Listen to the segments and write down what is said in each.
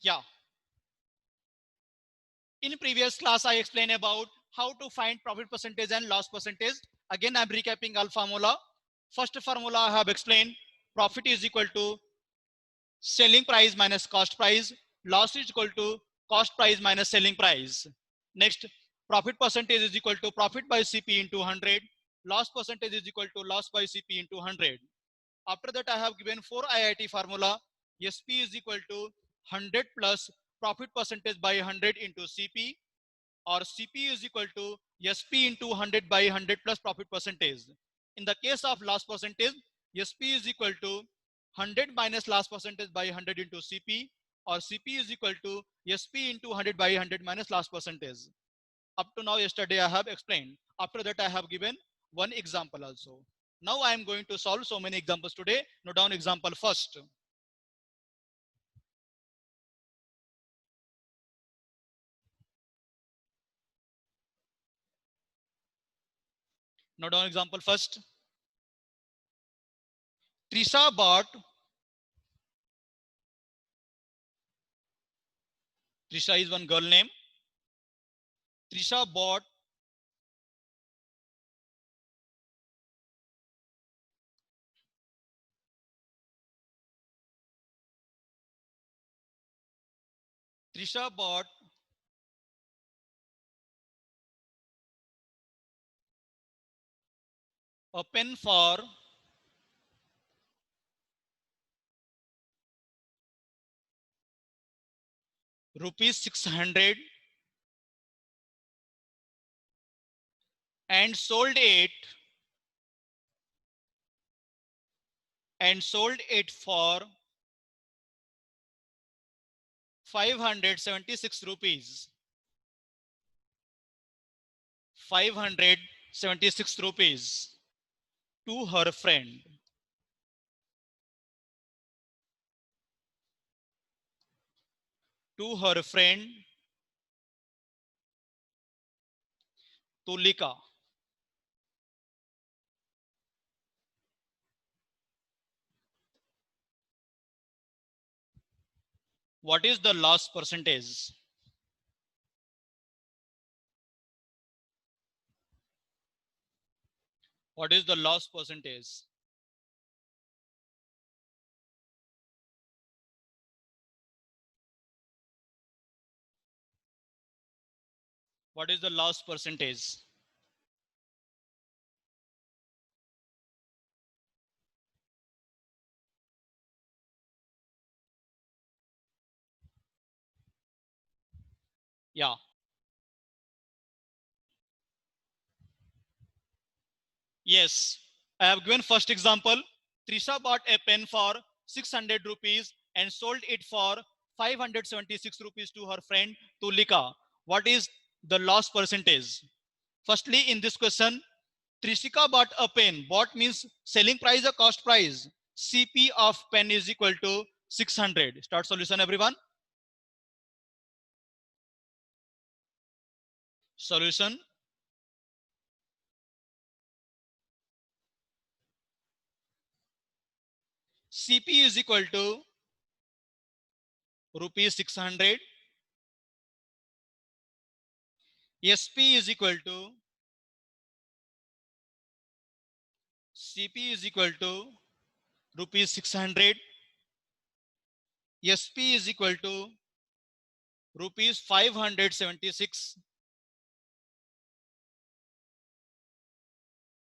Yeah. In previous class, I explained about how to find profit percentage and loss percentage. Again, I'm recapping all formula. First formula I have explained, profit is equal to selling price minus cost price. Loss is equal to cost price minus selling price. Next, profit percentage is equal to profit by CP into 100. Loss percentage is equal to loss by CP into 100. After that, I have given 4 IIT formula. SP is equal to 100 plus profit percentage by 100 into CP, or CP is equal to SP into 100 by 100 plus profit percentage. In the case of loss percentage, SP is equal to 100 minus loss percentage by 100 into CP, or CP is equal to SP into 100 by 100 minus loss percentage. Up to now, yesterday I have explained. After that, I have given one example also. Now I am going to solve so many examples today. Note down example first. Note down example first. Trisha bought. Trisha is one girl name. Trisha bought Trisha bought a pen for rupees 600 and sold it for 576 rupees. 576 rupees to her friend. To her friend Tulika. What is the loss percentage? What is the loss percentage? What is the loss percentage? Yeah. Yes. I have given first example. Trisha bought a pen for 600 rupees and sold it for 576 rupees to her friend Tulika. What is the loss percentage? Firstly, in this question, Trishika bought a pen. Bought means selling price or cost price. CP of pen is equal to 600. Start solution, everyone. Solution. CP is equal to rupees 600. SP is equal to CP is equal to rupees 600. SP is equal to rupees 576.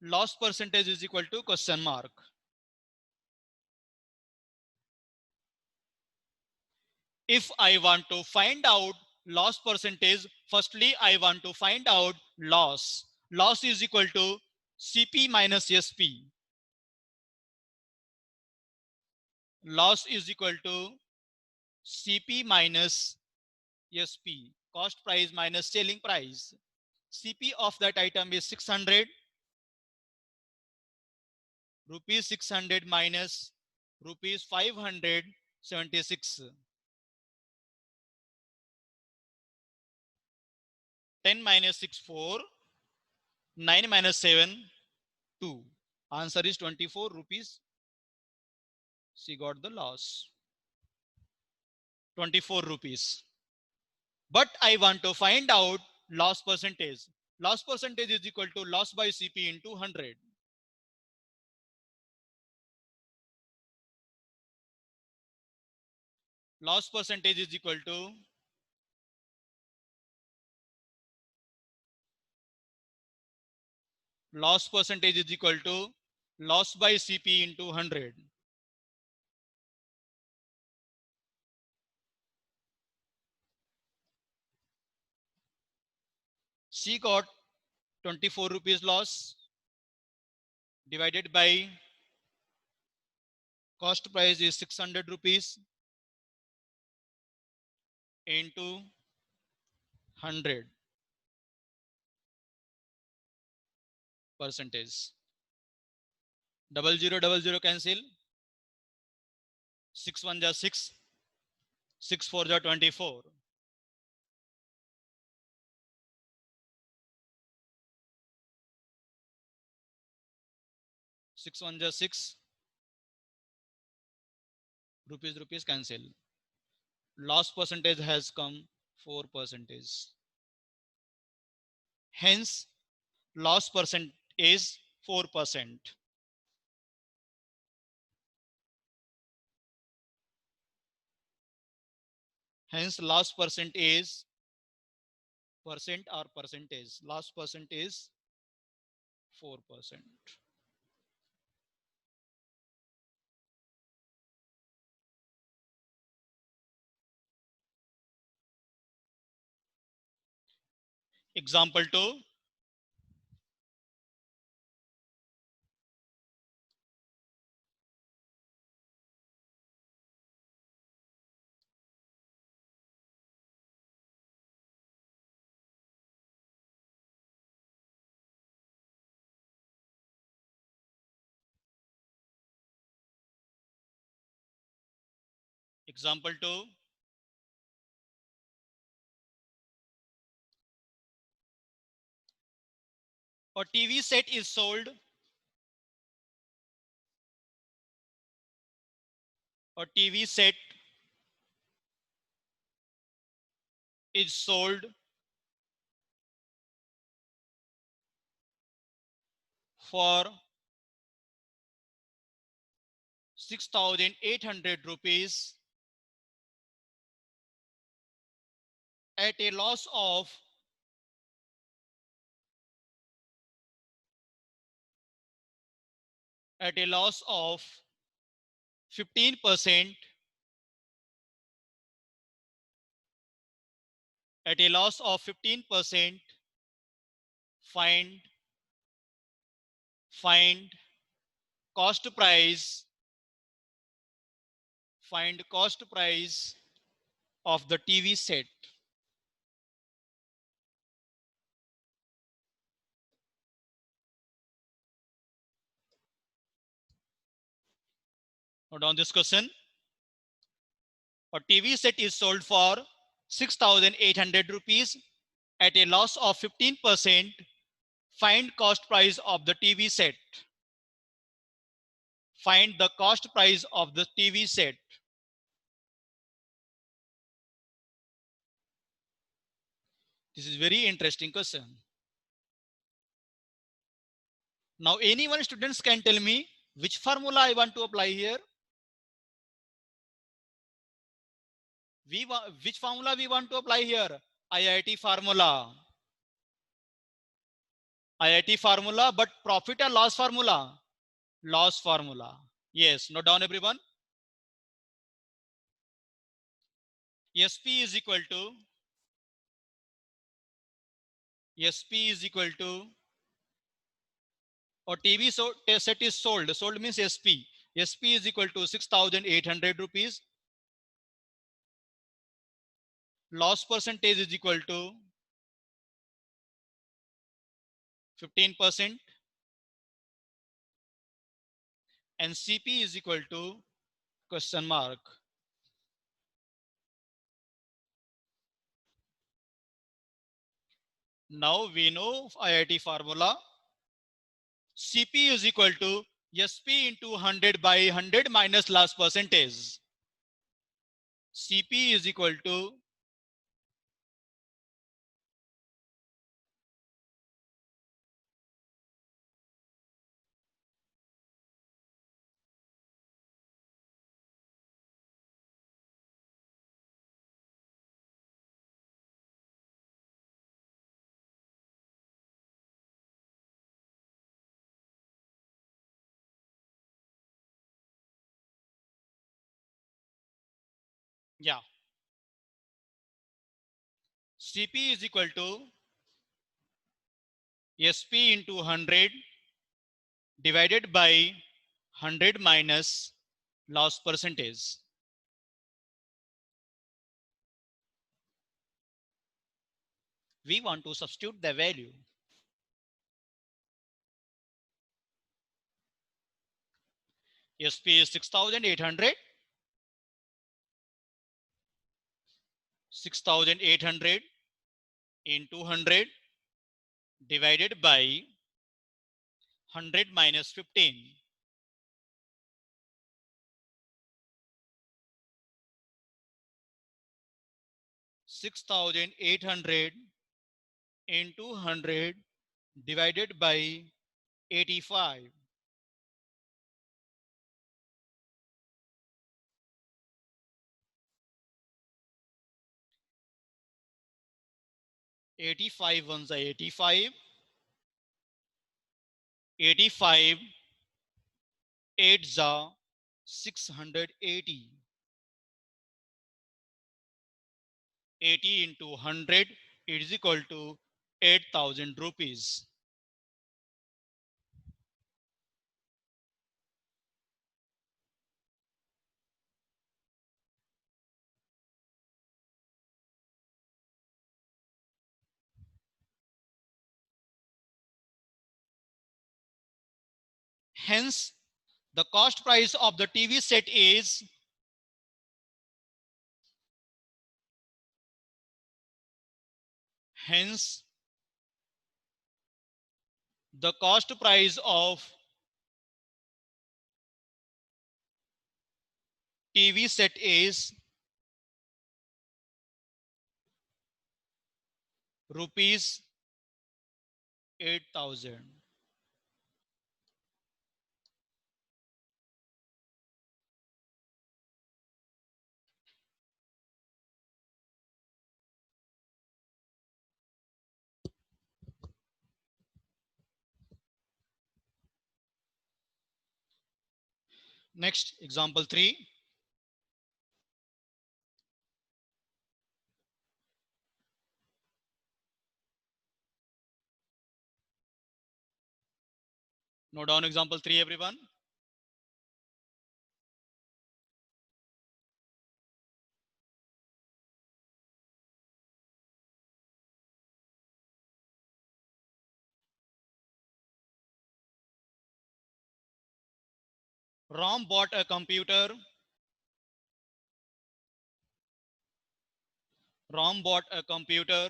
Loss percentage is equal to question mark. If I want to find out loss percentage, firstly I want to find out loss. Loss is equal to CP minus SP. Loss is equal to CP minus SP. Cost price minus selling price. CP of that item is 600. Rupees 600 minus rupees 576. 10 minus 6, 4. 9 minus 7, 2. Answer is 24 rupees. She got the loss. 24 rupees. But I want to find out loss percentage. Loss percentage is equal to loss by CP into 100. Loss percentage is equal to loss percentage is equal to loss by CP into 100. C got 24 rupees loss divided by cost price is 600 rupees into 100 percentage. 0000 cancel. 6 1 ja 6. 6 4 ja 24. 6 1 ja 6. Rupees cancel. Loss percentage has come 4%. Hence, loss percent is 4%. Hence, loss percent is percent or percentage. Loss percent is 4%. Example 2. Example 2. A TV set is sold. A TV set is sold for 6,800 rupees at a loss of 15%. At a loss of 15%, find cost price. Find cost price of the TV set. Note down this question. A TV set is sold for 6,800 rupees at a loss of 15%. Find cost price of the TV set. Find the cost price of the TV set. This is very interesting question. Now, anyone students can tell me which formula I want to apply here. Which formula we want to apply here? IIT formula. IIT formula, but profit or loss formula? Loss formula. Yes, note down everyone. SP is equal to or TV set is sold. Sold means SP. SP is equal to 6,800 rupees. Loss percentage is equal to 15%. And CP is equal to question mark. Now we know IIT formula. CP is equal to SP into 100 by 100 minus loss percentage. CP is equal to yeah, CP is equal to SP into 100 divided by 100 minus loss percentage. We want to substitute the value. SP is 6,800. 6,800 into 100 divided by 100 minus 15. 6,800 into 100 divided by 85. 85 ones are 85. 85 8s are 680. 80 into 100 is equal to 8,000 rupees. Hence, the cost price of the TV set is hence the cost price of TV set is rupees 8,000. Next, example 3. Note down example 3, everyone. Ram bought a computer. Ram bought a computer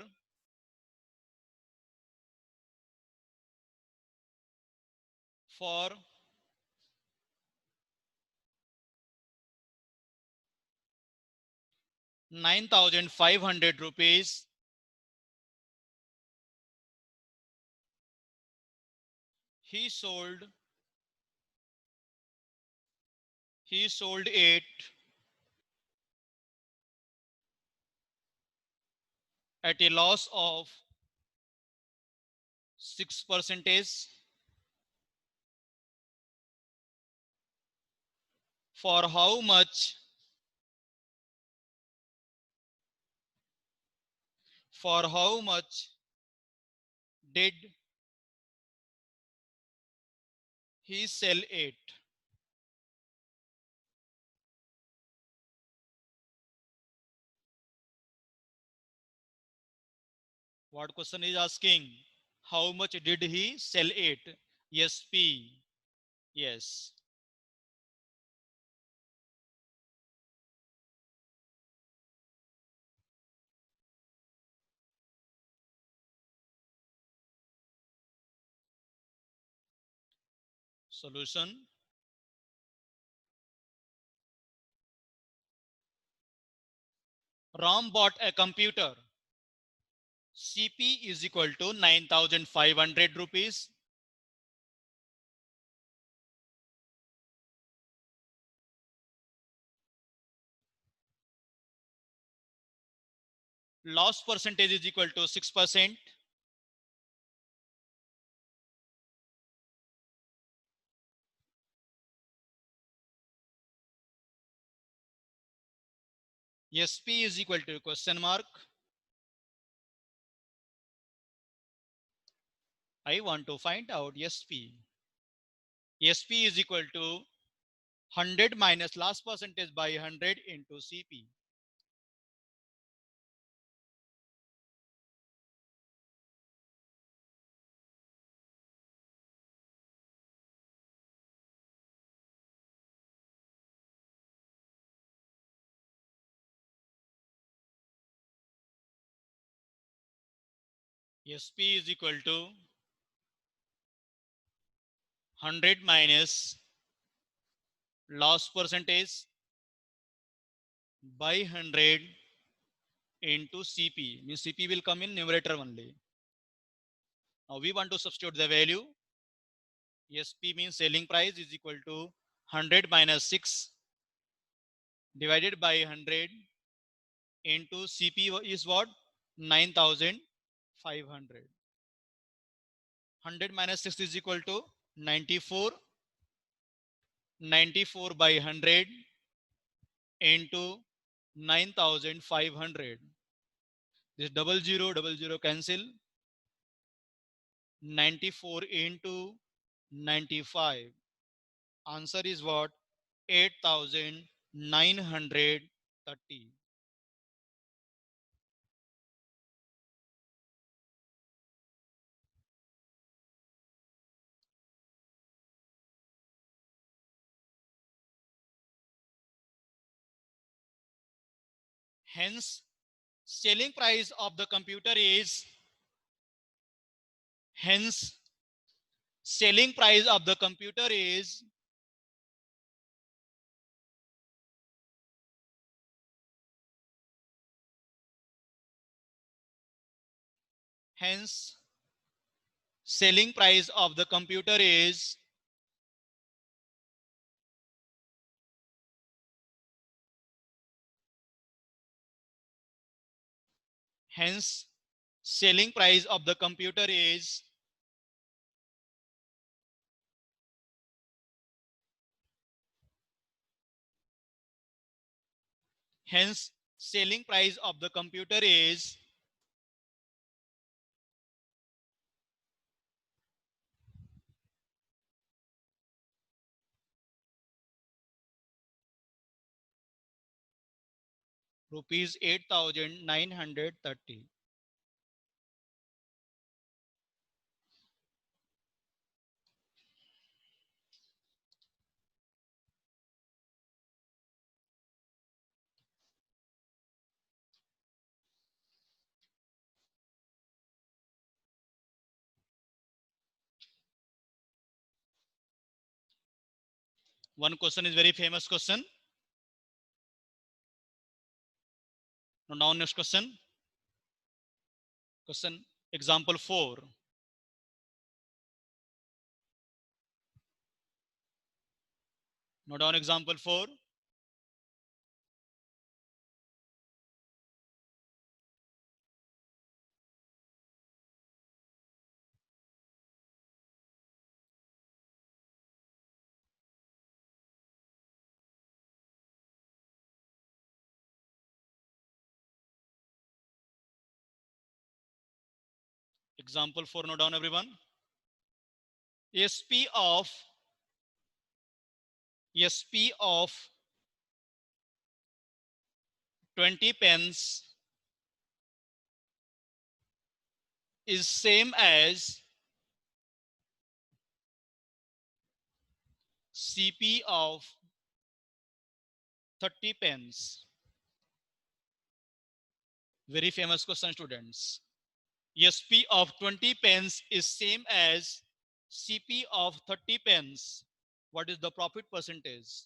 for 9,500 rupees. He sold it at a loss of 6%. For how much? For how much did he sell it? What question is asking? How much did he sell it? Yes, P. Yes. Solution. Ram bought a computer. CP is equal to 9,500 rupees. Loss percentage is equal to 6%. SP is equal to question mark. I want to find out SP. SP is equal to 100 minus loss percentage by 100 into CP. SP is equal to 100 minus loss percentage by 100 into CP. Means CP will come in numerator only. Now we want to substitute the value. SP means selling price is equal to 100 minus 6 divided by 100 into CP is what? 9,500. 100 minus 6 is equal to 94. 94 by 100 into 9,500. This double zero cancel. 94 into 95. Answer is what? 8,930. Hence, selling price of the computer is hence selling price of the computer is hence selling price of the computer is hence selling price of the computer is hence selling price of the computer is rupees 8,930. One question is very famous question. Now next question. Question example 4. Note down example 4. Example 4, note down everyone. SP of 20 pence is same as CP of 30 pence. Very famous question, students. SP of 20 pence is same as CP of 30 pence. What is the profit percentage?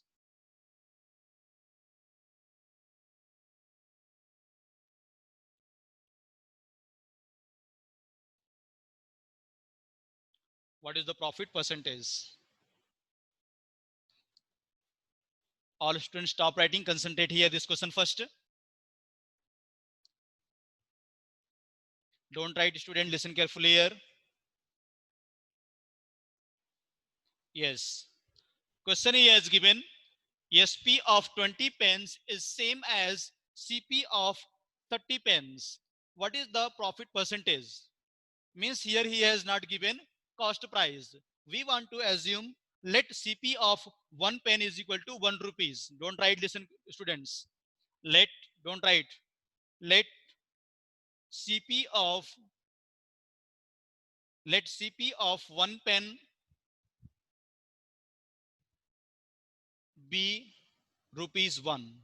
What is the profit percentage? All students stop writing, concentrate here this question first. Don't write, student, listen carefully here. Yes. Question here is given. SP of 20 pence is same as CP of 30 pence. What is the profit percentage? Means here he has not given cost price. We want to assume let CP of 1 pen is equal to 1 rupees. Don't write, listen students. Let, don't write. Let CP of, let CP of 1 pen be rupees 1.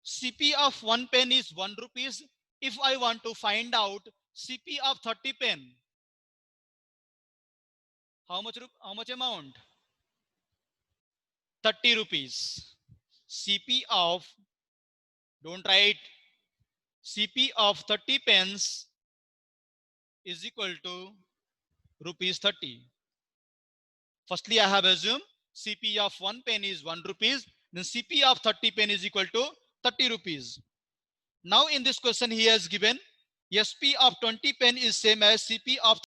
CP of 1 pen is 1 rupees. If I want to find out CP of 30 pen, how much amount? 30 rupees. CP of, don't write, CP of 30 pence is equal to rupees 30. Firstly, I have assumed CP of 1 pen is 1 rupees. Then CP of 30 pen is equal to 30 rupees. Now in this question he has given SP of 20 pen is same as CP of